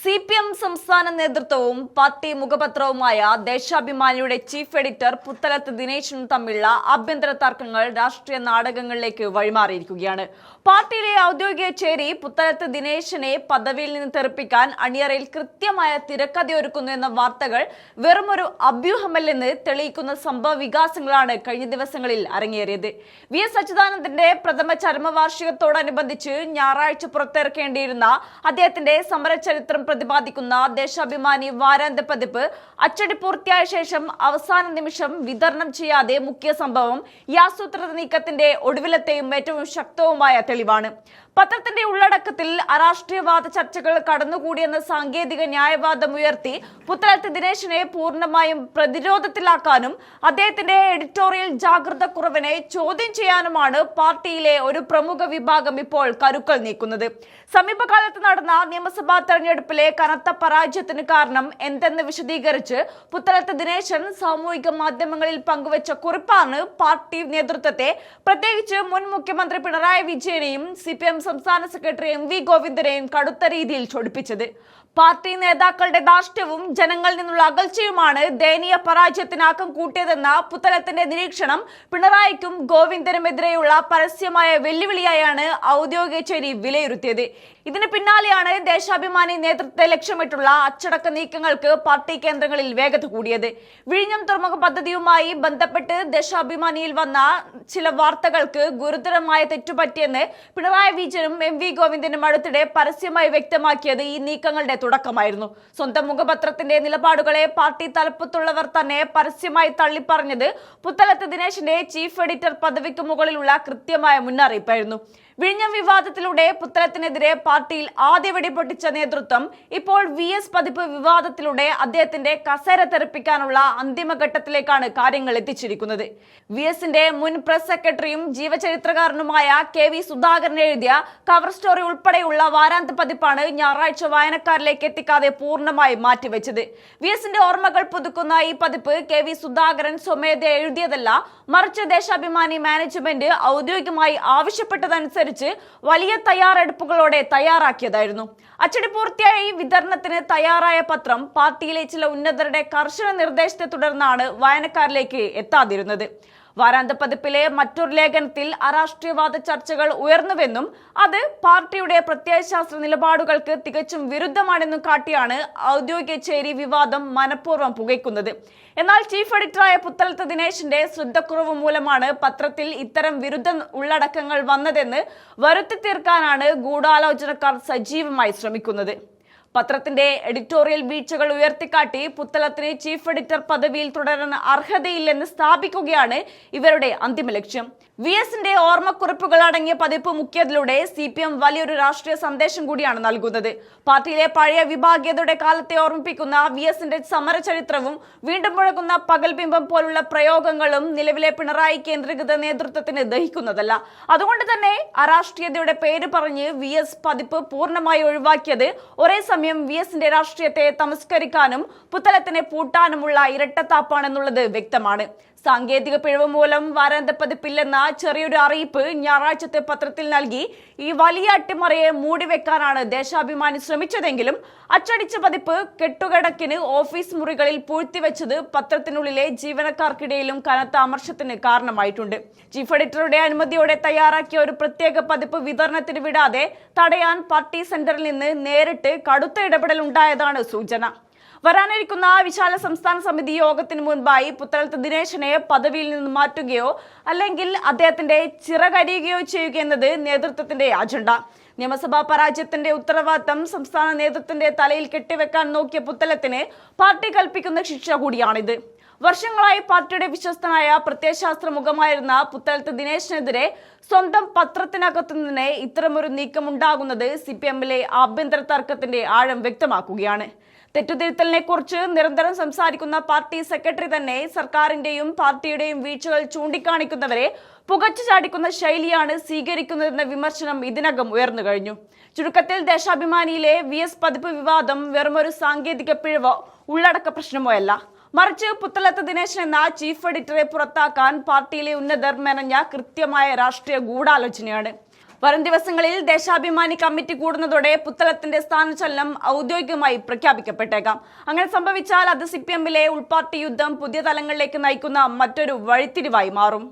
CPM സംസ്ഥാന നേതൃത്വവും party മുഖപത്രവുമായ ദേശാഭിമാനിയുടെ chief editor Puthalath ദിനേശനും തമ്മിലുള്ള ആഭ്യന്തര തർക്കങ്ങൾ രാഷ്ട്രീയ നാടകങ്ങളിലേക്ക് വഴിമാറിയിരിക്കുകയാണ്. പാർട്ടിയിലെ ഔദ്യോഗിക ചേരി പുത്തലത്ത് ദിനേശനെ പദവിയിൽ നിന്ന് തെറിപ്പിക്കാൻ അണിയറയിൽ കൃത്യമായ തിരക്കഥയൊരുക്കുന്നു എന്ന വാർത്തകൾ വെറുമൊരു അഭ്യൂഹമല്ലെന്ന് തെളിയിക്കുന്ന സംഭവ വികാസങ്ങളാണ് കഴിഞ്ഞ ദിവസങ്ങളിൽ അരങ്ങേറിയത്. VS അച്യുതാനന്ദന്റെ പ്രഥമ ചരമവാർഷികത്തോടനുബന്ധിച്ച് ഞായറാഴ്ച പുറത്തിറക്കേണ്ടിയിരുന്ന അദ്ദേഹത്തിന്റെ സമരചരിത്രം പ്രതിപാദിക്കുന്ന ദേശാഭിമാനി വാരാന്ത്യ പതിപ്പ് അച്ചടി പൂർത്തിയായ ശേഷം അവസാന നിമിഷം വിതരണം ചെയ്യാതെ മുഖ്യ സംഭവം ഈ ആസൂത്രിത നീക്കത്തിന്റെ ഒടുവിലത്തെയും ഏറ്റവും ശക്തവുമായ തെളിവാണ്. പത്രത്തിന്റെ ഉള്ളടക്കത്തിൽ അരാഷ്ട്രീയവാദ ചർച്ചകൾ കടന്നുകൂടിയെന്ന സാങ്കേതിക ന്യായവാദം ഉയർത്തി പുത്തലത്ത് ദിനേശനെ പൂർണ്ണമായും പ്രതിരോധത്തിലാക്കാനും അദ്ദേഹത്തിന്റെ എഡിറ്റോറിയൽ ജാഗ്രത കുറവിനെ ചോദ്യം ചെയ്യാനുമാണ് പാർട്ടിയിലെ ഒരു പ്രമുഖ വിഭാഗം ഇപ്പോൾ കരുക്കൾ നീക്കുന്നത്. സമീപകാലത്ത് നടന്ന നിയമസഭാ തെരഞ്ഞെടുപ്പിലെ കനത്ത പരാജയത്തിന് കാരണം എന്തെന്ന് വിശദീകരിച്ച് പുത്തലത്ത് ദിനേശൻ സാമൂഹിക മാധ്യമങ്ങളിൽ പങ്കുവച്ച കുറിപ്പാണ് പാർട്ടി നേതൃത്വത്തെ, പ്രത്യേകിച്ച് മുൻ മുഖ്യമന്ത്രി പിണറായി വിജയനെയും CPM സംസ്ഥാന സെക്രട്ടറി MV ഗോവിന്ദനെയും കടുത്ത രീതിയിൽ ചൊടിപ്പിച്ചത്. പാർട്ടി നേതാക്കളുടെ ധാർഷ്ട്യവും ജനങ്ങളിൽ നിന്നുള്ള അകൽച്ചയുമാണ് ദയനീയ പരാജയത്തിന് ആക്കം കൂട്ടിയതെന്ന പുത്തലത്തിന്റെ നിരീക്ഷണം പിണറായിക്കും ഗോവിന്ദനുമെതിരെയുള്ള പരസ്യമായ വെല്ലുവിളിയായാണ് ഔദ്യോഗിക ചേരി വിലയിരുത്തിയത്. ഇതിന് പിന്നാലെയാണ് ദേശാഭിമാനി നേതൃത്വത്തെ ലക്ഷ്യമിട്ടുള്ള അച്ചടക്ക നീക്കങ്ങൾക്ക് പാർട്ടി കേന്ദ്രങ്ങളിൽ വേഗത കൂടിയത്. വിഴിഞ്ഞം തുറമുഖ പദ്ധതിയുമായി ബന്ധപ്പെട്ട് ദേശാഭിമാനിയിൽ വന്ന ചില വാർത്തകൾക്ക് ഗുരുതരമായ തെറ്റുപറ്റിയെന്ന് പിണറായി വിജയനും MV ഗോവിന്ദനും അടുത്തിടെ പരസ്യമായി വ്യക്തമാക്കിയത് ഈ നീക്കങ്ങളുടെ തുടക്കമായിരുന്നു. സ്വന്തം മുഖപത്രത്തിന്റെ നിലപാടുകളെ പാർട്ടി തലപ്പത്തുള്ളവർ തന്നെ പരസ്യമായി തള്ളിപ്പറഞ്ഞത് പുത്തലത്ത് ദിനേശന്റെ ചീഫ് എഡിറ്റർ പദവിക്ക് മുകളിലുള്ള കൃത്യമായ മുന്നറിയിപ്പായിരുന്നു. വിഴിഞ്ഞം വിവാദത്തിലൂടെ പുത്തലത്തിനെതിരെ പാർട്ടിയിൽ ആദ്യ വെടിപൊട്ടിച്ച നേതൃത്വം ഇപ്പോൾ VS പതിപ്പ് വിവാദത്തിലൂടെ അദ്ദേഹത്തിന്റെ കസേര തെറിപ്പിക്കാനുള്ള അന്തിമഘട്ടത്തിലേക്കാണ് കാര്യങ്ങൾ എത്തിച്ചിരിക്കുന്നത്. VSന്റെ മുൻ പ്രസ് സെക്രട്ടറിയും ജീവചരിത്രകാരനുമായ KV സുധാകരൻ എഴുതിയ കവർ സ്റ്റോറി ഉൾപ്പെടെയുള്ള വാരാന്ത്യ പതിപ്പാണ് ഞായറാഴ്ച വായനക്കാരിലേക്ക് എത്തിക്കാതെ പൂർണ്ണമായി മാറ്റിവെച്ചത്. VSന്റെ ഓർമ്മകൾ പുതുക്കുന്ന ഈ പതിപ്പ് KV സുധാകരൻ സ്വമേധ എഴുതിയതല്ല, മറിച്ച് ദേശാഭിമാനി മാനേജ്മെന്റ് ഔദ്യോഗികമായി ആവശ്യപ്പെട്ടതനുസരിച്ച് വലിയ തയ്യാറെടുപ്പുകളോടെ തയ്യാറാക്കിയതായിരുന്നു. അച്ചടി പൂർത്തിയായി വിതരണത്തിന് തയ്യാറായ പത്രം പാർട്ടിയിലെ ചില ഉന്നതരുടെ കർശന നിർദ്ദേശത്തെ തുടർന്നാണ് വായനക്കാരിലേക്ക് എത്താതിരുന്നത്. വാരാന്ത്യ പതിപ്പിലെ മറ്റൊരു ലേഖനത്തിൽ അരാഷ്ട്രീയവാദ ചർച്ചകൾ ഉയർന്നുവെന്നും അത് പാർട്ടിയുടെ പ്രത്യയശാസ്ത്ര നിലപാടുകൾക്ക് തികച്ചും വിരുദ്ധമാണെന്നും കാട്ടിയാണ് ഔദ്യോഗിക ചേരി വിവാദം മനഃപൂർവ്വം പുകയ്ക്കുന്നത്. എന്നാൽ ചീഫ് എഡിറ്ററായ പുത്തലത്ത് ദിനേശന്റെ ശ്രദ്ധക്കുറവ് മൂലമാണ് പത്രത്തിൽ ഇത്തരം വിരുദ്ധ ഉള്ളടക്കങ്ങൾ വന്നതെന്ന് വരുത്തി തീർക്കാനാണ് ഗൂഢാലോചനക്കാർ സജീവമായി ശ്രമിക്കുന്നത്. പത്രത്തിന്റെ എഡിറ്റോറിയൽ വീഴ്ചകൾ ഉയർത്തിക്കാട്ടി പുത്തലത്തിന് ചീഫ് എഡിറ്റർ പദവിയിൽ തുടരാൻ അർഹതയില്ലെന്ന് സ്ഥാപിക്കുകയാണ് ഇവരുടെ അന്തിമ ലക്ഷ്യം. VSന്റെ ഓർമ്മക്കുറിപ്പുകൾ അടങ്ങിയ പതിപ്പ് മുഖ്യത്തിലൂടെ CPM വലിയൊരു രാഷ്ട്രീയ സന്ദേശം കൂടിയാണ് നൽകുന്നത്. പാർട്ടിയിലെ പഴയ വിഭാഗീയതയുടെ കാലത്തെ ഓർമ്മിപ്പിക്കുന്ന VSന്റെ സമരചരിത്രവും വീണ്ടും മുഴങ്ങുന്ന പകൽബിംബം പോലുള്ള പ്രയോഗങ്ങളും നിലവിലെ പിണറായി കേന്ദ്രീകൃത നേതൃത്വത്തിന് ദഹിക്കുന്നതല്ല. അതുകൊണ്ട് തന്നെ അരാഷ്ട്രീയതയുടെ പേര് പറഞ്ഞ് VS പതിപ്പ് പൂർണ്ണമായി ഒഴിവാക്കിയത് ഒരേ സമയം VSന്റെ രാഷ്ട്രീയത്തെ തമസ്കരിക്കാനും പുത്തലത്തിനെ പൂട്ടാനുമുള്ള ഇരട്ടത്താപ്പാണെന്നുള്ളത് വ്യക്തമാണ്. സാങ്കേതിക പിഴവ് മൂലം വാരാന്ത്യ പതിപ്പില്ലെന്ന ചെറിയൊരു അറിയിപ്പ് ഞായറാഴ്ചത്തെ പത്രത്തിൽ നൽകി ഈ വലിയ അട്ടിമറിയെ മൂടിവെക്കാനാണ് ദേശാഭിമാനി ശ്രമിച്ചതെങ്കിലും അച്ചടിച്ച പതിപ്പ് കെട്ടുകടക്കിന് ഓഫീസ് മുറികളിൽ പൂഴ്ത്തിവെച്ചത് പത്രത്തിനുള്ളിലെ ജീവനക്കാർക്കിടയിലും കനത്ത അമർഷത്തിന് കാരണമായിട്ടുണ്ട്. ചീഫ് എഡിറ്ററുടെ അനുമതിയോടെ തയ്യാറാക്കിയ ഒരു പ്രത്യേക പതിപ്പ് വിതരണത്തിന് വിടാതെ തടയാൻ പാർട്ടി സെന്ററിൽ നിന്ന് നേരിട്ട് കടുത്ത ഇടപെടൽ ഉണ്ടായതാണ് സൂചന. വരാനിരിക്കുന്ന വിശാല സംസ്ഥാന സമിതി യോഗത്തിന് മുൻപായി പുത്തലത്ത് ദിനേശനെ പദവിയിൽ നിന്ന് മാറ്റുകയോ അല്ലെങ്കിൽ അദ്ദേഹത്തിന്റെ ചിറകരിയുകയോ ചെയ്യുക എന്നത് നേതൃത്വത്തിന്റെ അജണ്ട. നിയമസഭാ പരാജയത്തിന്റെ ഉത്തരവാദിത്തം സംസ്ഥാന നേതൃത്വത്തിന്റെ തലയിൽ കെട്ടിവെക്കാൻ നോക്കിയ പുത്തലത്തിന് പാർട്ടി കൽപ്പിക്കുന്ന ശിക്ഷ കൂടിയാണിത്. വർഷങ്ങളായി പാർട്ടിയുടെ വിശ്വസ്തനായ പ്രത്യയശാസ്ത്ര മുഖമായിരുന്ന പുത്തലത്ത് ദിനേശനെതിരെ സ്വന്തം പത്രത്തിനകത്തു തന്നെ ഇത്തരമൊരു നീക്കം ഉണ്ടാകുന്നത് CPMലെ ആഭ്യന്തര തർക്കത്തിന്റെ ആഴം വ്യക്തമാക്കുകയാണ്. തെറ്റുതിരുത്തലിനെ കുറിച്ച് നിരന്തരം സംസാരിക്കുന്ന പാർട്ടി സെക്രട്ടറി തന്നെ സർക്കാരിന്റെയും പാർട്ടിയുടെയും വീഴ്ചകൾ ചൂണ്ടിക്കാണിക്കുന്നവരെ പുകച്ചു ചാടിക്കുന്ന ശൈലിയാണ് സ്വീകരിക്കുന്നതെന്ന വിമർശനം ഇതിനകം ഉയർന്നു കഴിഞ്ഞു. ചുരുക്കത്തിൽ ദേശാഭിമാനിയിലെ VS പതിപ്പ് വിവാദം വെറുമൊരു സാങ്കേതിക പിഴവോ ഉള്ളടക്ക പ്രശ്നമോ അല്ല, മറിച്ച് പുത്തലത്ത് ദിനേശൻ എന്ന ചീഫ് എഡിറ്ററെ പുറത്താക്കാൻ പാർട്ടിയിലെ ഉന്നതർ മെനഞ്ഞ കൃത്യമായ രാഷ്ട്രീയ ഗൂഢാലോചനയാണ്. വരും ദിവസങ്ങളിൽ ദേശാഭിമാനി കമ്മിറ്റി കൂടുന്നതോടെ പുത്തലത്തിന്റെ സ്ഥാനചലനം ഔദ്യോഗികമായി പ്രഖ്യാപിക്കപ്പെട്ടേക്കാം. അങ്ങനെ സംഭവിച്ചാൽ അത് CPM-ലെ ഉൾപാർട്ടി യുദ്ധം പുതിയ തലങ്ങളിലേക്ക് നയിക്കുന്ന മറ്റൊരു വഴിത്തിരിവായി മാറും.